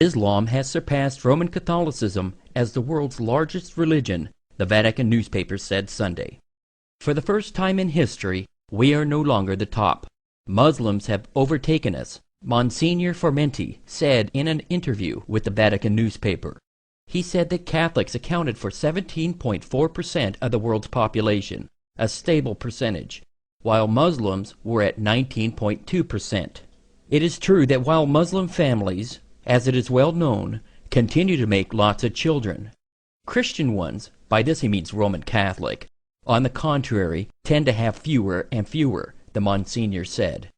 Islam has surpassed Roman Catholicism as the world's largest religion, the Vatican newspaper said Sunday. For the first time in history, we are no longer the top. Muslims have overtaken us, Monsignor Formenti said in an interview with the Vatican newspaper. He said that Catholics accounted for 17.4% of the world's population, a stable percentage, while Muslims were at 19.2%. It is true that while Muslim families, as it is well known, continue to make lots of children, Christian ones, by this he means Roman Catholic, on the contrary, tend to have fewer and fewer, the Monsignor said.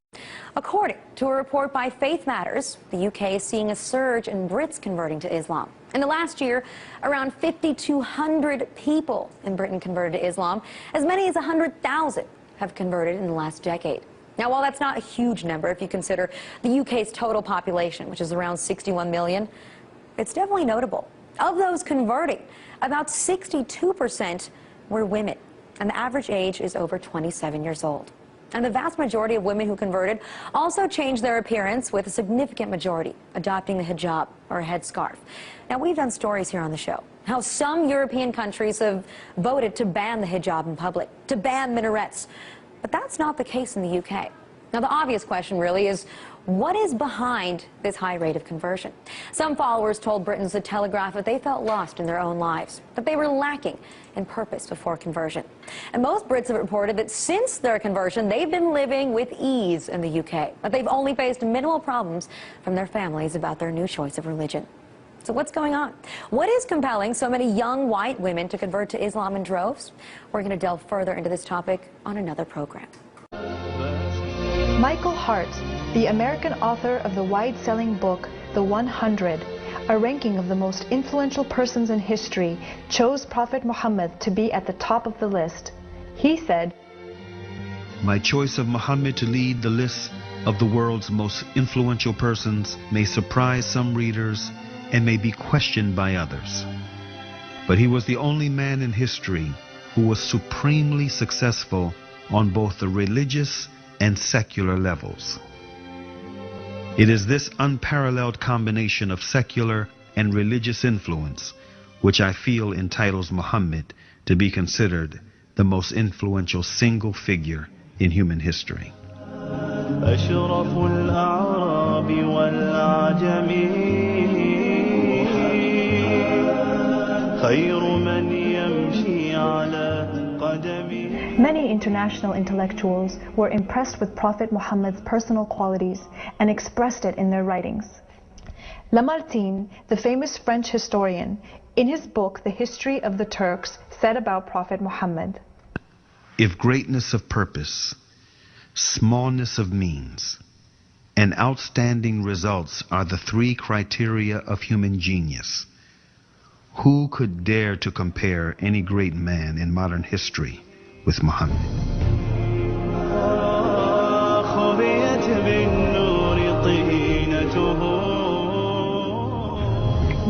According to a report by Faith Matters, the UK is seeing a surge in Brits converting to Islam. In the last year, around 5,200 people in Britain converted to Islam. As many as 100,000 have converted in the last decade. Now, while that's not a huge number if you consider the UK's total population, which is around 61 million, it's definitely notable. Of those converting, about 62% were women, and the average age is over 27 years old. And the vast majority of women who converted also changed their appearance, with a significant majority adopting the hijab, or a headscarf. Now, we've done stories here on the show how some European countries have voted to ban the hijab in public, to ban minarets. But that's not the case in the UK. Now, the obvious question really is, what is behind this high rate of conversion? Some followers told Britain's The Telegraph that they felt lost in their own lives, that they were lacking in purpose before conversion. And most Brits have reported that since their conversion, they've been living with ease in the UK, that they've only faced minimal problems from their families about their new choice of religion. So what's going on? What is compelling so many young white women to convert to Islam in droves? We're going to delve further into this topic on another program. Michael Hart, the American author of the wide-selling book, The 100, a ranking of the most influential persons in history, chose Prophet Muhammad to be at the top of the list. He said, "My choice of Muhammad to lead the list of the world's most influential persons may surprise some readers and may be questioned by others. But he was the only man in history who was supremely successful on both the religious and secular levels. It is this unparalleled combination of secular and religious influence which I feel entitles Muhammad to be considered the most influential single figure in human history." Many international intellectuals were impressed with Prophet Muhammad's personal qualities and expressed it in their writings. Lamartine, the famous French historian, in his book The History of the Turks, said about Prophet Muhammad, "If greatness of purpose, smallness of means, and outstanding results are the three criteria of human genius, who could dare to compare any great man in modern history with Muhammad?"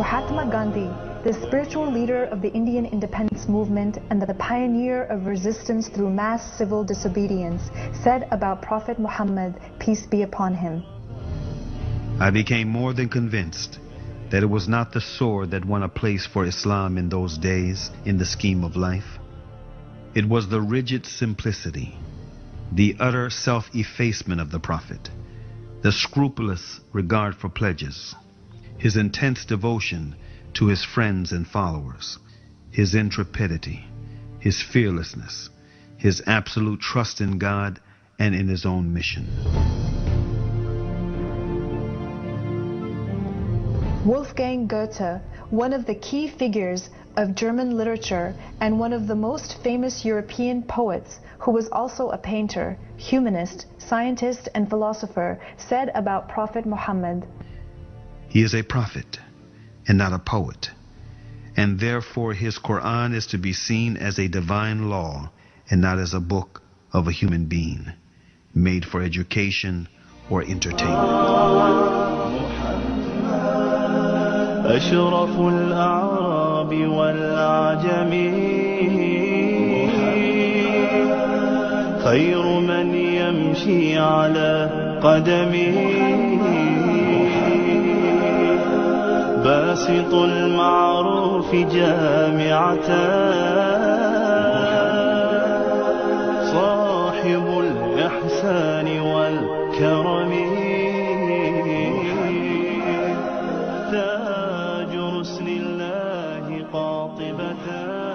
Mahatma Gandhi, the spiritual leader of the Indian independence movement and the pioneer of resistance through mass civil disobedience, said about Prophet Muhammad, peace be upon him, "I became more than convinced that it was not the sword that won a place for Islam in those days in the scheme of life. It was the rigid simplicity, the utter self-effacement of the Prophet, the scrupulous regard for pledges, his intense devotion to his friends and followers, his intrepidity, his fearlessness, his absolute trust in God and in his own mission." Wolfgang Goethe, one of the key figures of German literature and one of the most famous European poets, who was also a painter, humanist, scientist, and philosopher, said about Prophet Muhammad, "He is a prophet and not a poet, and therefore his Quran is to be seen as a divine law and not as a book of a human being, made for education or entertainment." أشرف الأعراب والأعجم خير من يمشي على قدمه باسط المعروف جامعتان صاحب الإحسان والكرم تاج رسل الله قاطبتان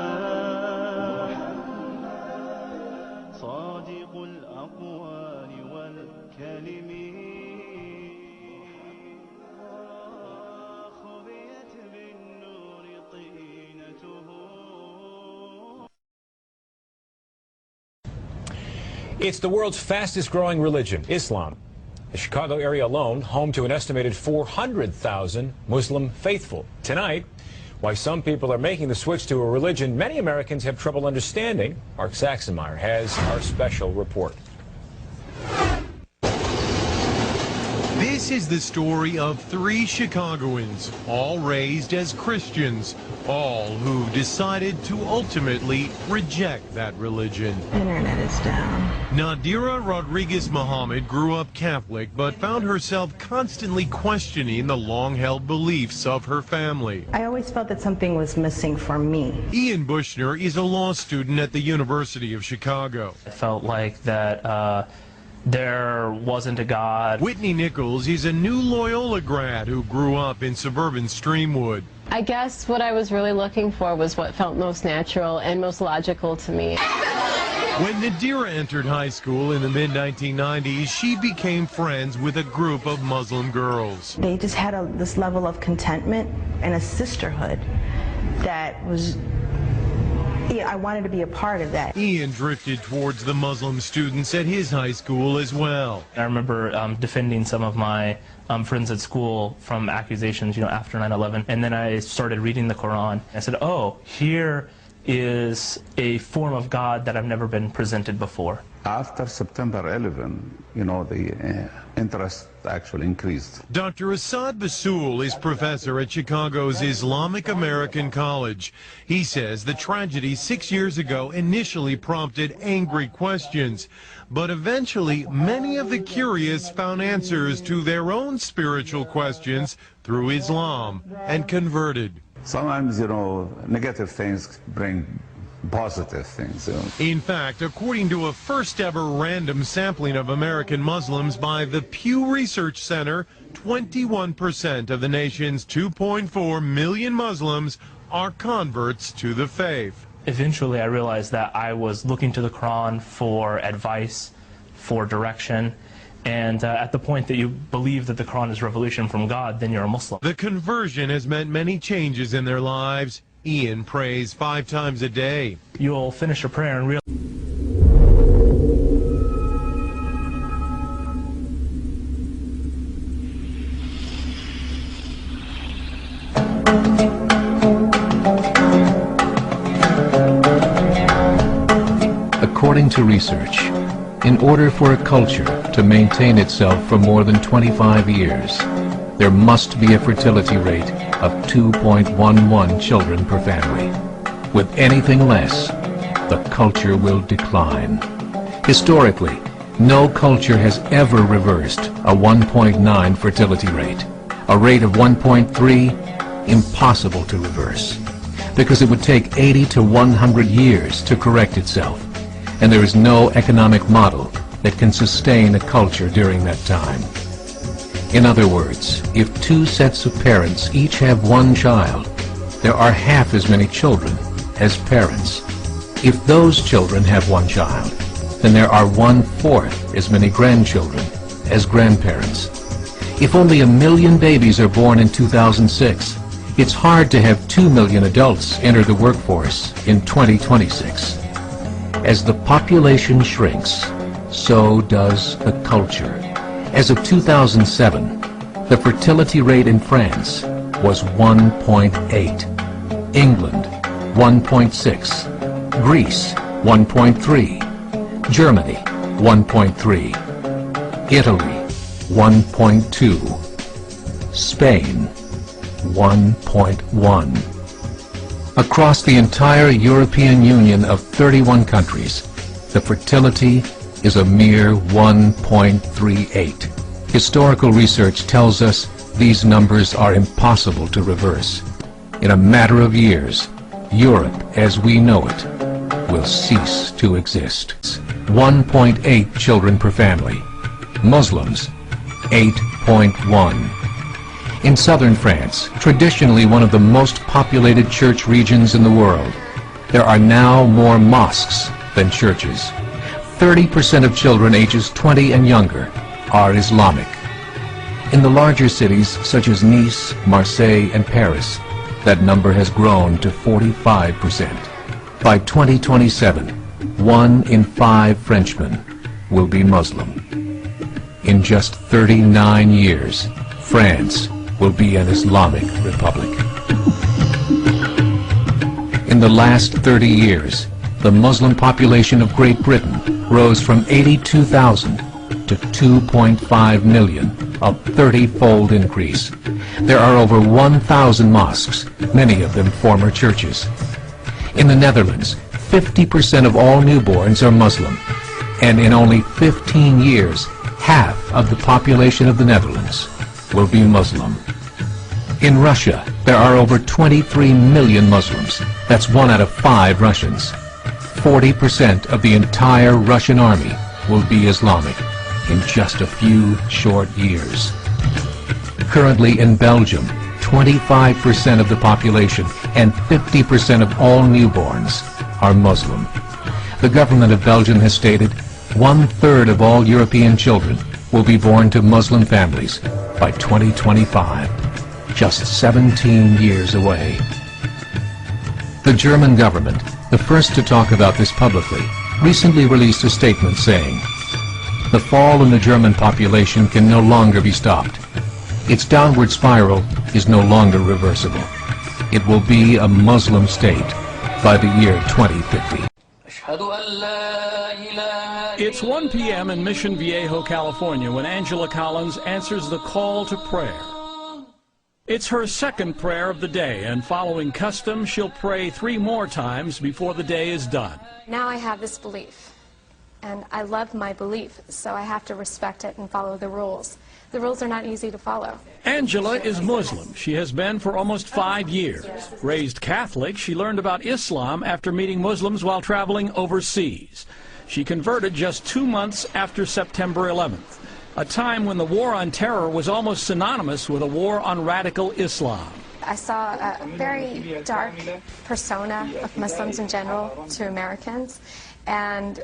صادق الأقوال والكلم خبيت بالنور طينته. It's the world's fastest growing religion, Islam. The Chicago area alone, home to an estimated 400,000 Muslim faithful. Tonight, why some people are making the switch to a religion many Americans have trouble understanding. Mark Saxenmeyer has our special report. This is the story of 3 Chicagoans, all raised as Christians, all who decided to ultimately reject that religion. Internet is down. Nadira Rodriguez Muhammad grew up Catholic, but found herself constantly questioning the long-held beliefs of her family. I always felt that something was missing for me. Ian Bushner is a law student at the University of Chicago. I felt like that there wasn't a God. Whitney Nichols is a new Loyola grad who grew up in suburban Streamwood. I guess what I was really looking for was what felt most natural and most logical to me. When Nadira entered high school in the mid-1990s, she became friends with a group of Muslim girls. They just had this level of contentment and a sisterhood that was, I wanted to be a part of that. Ian drifted towards the Muslim students at his high school as well. I remember defending some of my friends at school from accusations, after 9/11. And then I started reading the Quran. I said, oh, here is a form of God that I've never been presented before. After September 11, the interest actually increased. Dr. Assad Basul is professor at Chicago's Islamic American College. He says the tragedy 6 years ago initially prompted angry questions, but eventually many of the curious found answers to their own spiritual questions through Islam and converted. Sometimes, negative things bring positive things. In fact, according to a first-ever random sampling of American Muslims by the Pew Research Center, 21% of the nation's 2.4 million Muslims are converts to the faith. Eventually, I realized that I was looking to the Quran for advice, for direction, and at the point that you believe that the Quran is revelation from God, then you're a Muslim. The conversion has meant many changes in their lives. Ian prays 5 times a day. You'll finish a prayer and realize According to research, in order for a culture to maintain itself for more than 25 years, there must be a fertility rate of 2.11 children per family. With anything less, the culture will decline. Historically, no culture has ever reversed a 1.9 fertility rate. A rate of 1.3, impossible to reverse, because it would take 80 to 100 years to correct itself, and there is no economic model that can sustain a culture during that time. In other words, if 2 sets of parents each have 1 child, there are half as many children as parents. If those children have 1 child, then there are 1/4 as many grandchildren as grandparents. If only 1 million babies are born in 2006, it's hard to have 2 million adults enter the workforce in 2026. As the population shrinks, so does the culture. As of 2007, the fertility rate in France was 1.8, England 1.6, Greece 1.3, Germany 1.3, Italy 1.2, Spain 1.1. Across the entire European Union of 31 countries, the fertility is a mere 1.38. Historical research tells us these numbers are impossible to reverse. In a matter of years, Europe as we know it will cease to exist. 1.8 children per family. Muslims, 8.1. In southern France, traditionally one of the most populated church regions in the world, there are now more mosques than churches. 30% of children ages 20 and younger are Islamic. In the larger cities such as Nice, Marseille, and Paris, that number has grown to 45%. By 2027, 1 in 5 Frenchmen will be Muslim. In just 39 years, France will be an Islamic republic. In the last 30 years, the Muslim population of Great Britain rose from 82,000 to 2.5 million, a 30-fold increase. There are over 1,000 mosques, many of them former churches. In the Netherlands, 50% of all newborns are Muslim, and in only 15 years, half of the population of the Netherlands will be Muslim. In Russia, there are over 23 million Muslims. That's 1 out of 5 Russians. 40% of the entire Russian army will be Islamic in just a few short years. Currently in Belgium, 25% of the population and 50% of all newborns are Muslim. The government of Belgium has stated 1/3 of all European children will be born to Muslim families by 2025, just 17 years away. The German government, the first to talk about this publicly, recently released a statement saying, "The fall in the German population can no longer be stopped. Its downward spiral is no longer reversible. It will be a Muslim state by the year 2050. It's 1 p.m. in Mission Viejo, California, when Angela Collins answers the call to prayer. It's her second prayer of the day, and following custom, she'll pray 3 more times before the day is done. Now I have this belief, and I love my belief, so I have to respect it and follow the rules. The rules are not easy to follow. Angela is Muslim. She has been for almost 5 years. Raised Catholic, she learned about Islam after meeting Muslims while traveling overseas. She converted just 2 months after September 11th, a time when the war on terror was almost synonymous with a war on radical Islam. I saw a very dark persona of Muslims in general to Americans, and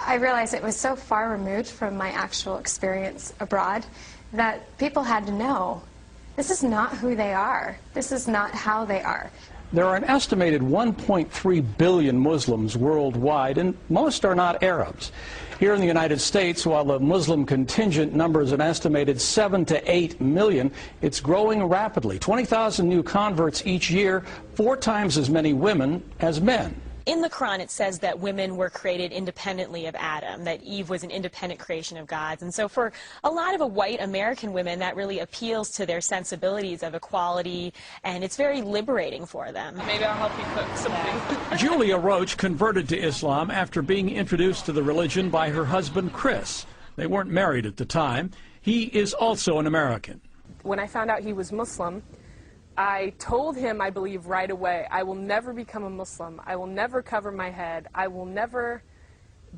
I realized it was so far removed from my actual experience abroad that people had to know, this is not who they are. This is not how they are. There are an estimated 1.3 billion Muslims worldwide, and most are not Arabs. Here in the United States, while the Muslim contingent numbers an estimated 7 to 8 million, it's growing rapidly. 20,000 new converts each year, 4 times as many women as men. In the Quran, it says that women were created independently of Adam, that Eve was an independent creation of God's. And so for a lot of white American women, that really appeals to their sensibilities of equality, and it's very liberating for them. Maybe I'll help you cook something. Julia Roach converted to Islam after being introduced to the religion by her husband, Chris. They weren't married at the time. He is also an American. When I found out he was Muslim, I told him, I believe, right away, I will never become a Muslim. I will never cover my head. I will never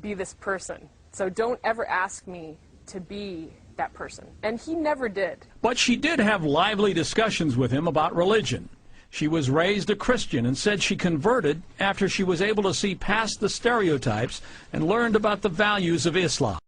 be this person. So don't ever ask me to be that person. And he never did. But she did have lively discussions with him about religion. She was raised a Christian and said she converted after she was able to see past the stereotypes and learned about the values of Islam.